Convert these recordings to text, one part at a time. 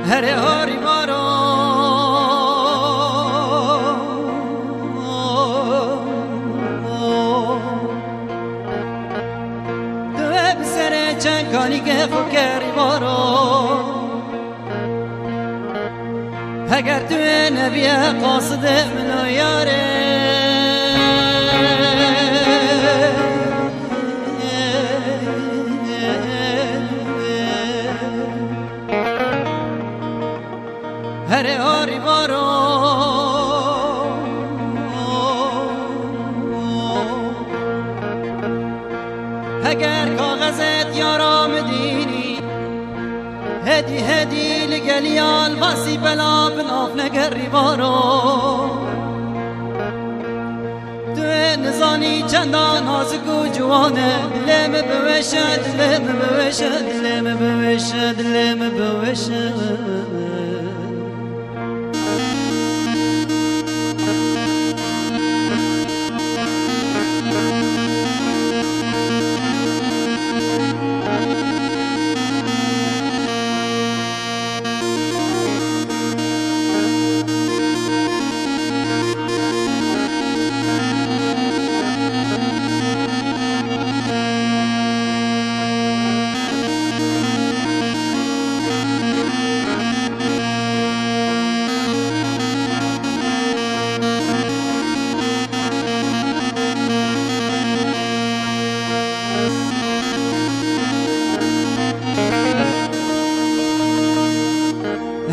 هر هاری بارو دوه بسره چنگانی که فکری بارو اگر تو نبی قاصد منو یاره هر آری بارو اگر کاغذت یارا مدینی هدی هدی لگلیال واسی بلا بناف نگری بارو تو نزانی چندان نازک و جوانه دلم بوشد دلم بوشد دلم بوشد دلم بوشد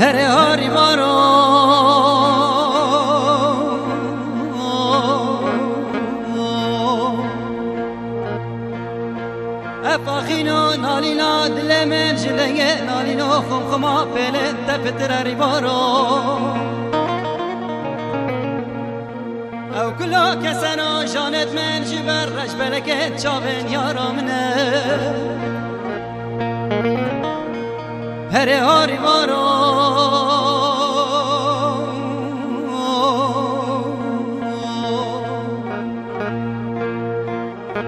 هر هاری بارو افاخینو نالینا دل من جلنگه نالینو خمخما پلت تفتراری بارو او کلا کسانو جانت من جبر رش بلکت چاون یارا منه هر هاری بارو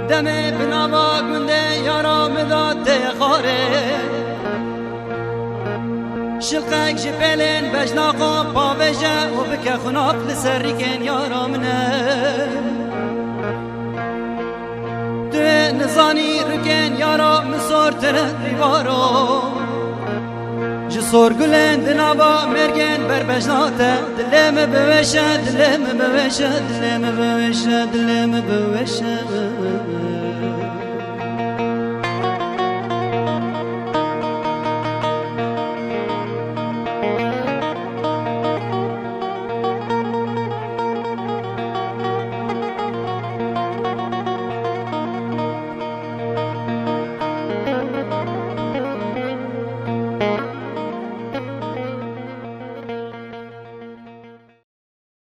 دمه بناوا گنده یارا مداد خاره شلقک جپلن بجناقا پاوجه و بکه خناف لسریکن یارا منه تو نزانی رکن یارا مسور ترن ریوارو جسور گلن دنابا مرگن بر بجناته دلم بوشه دلم بوشه دلم بوشه دلم بوشه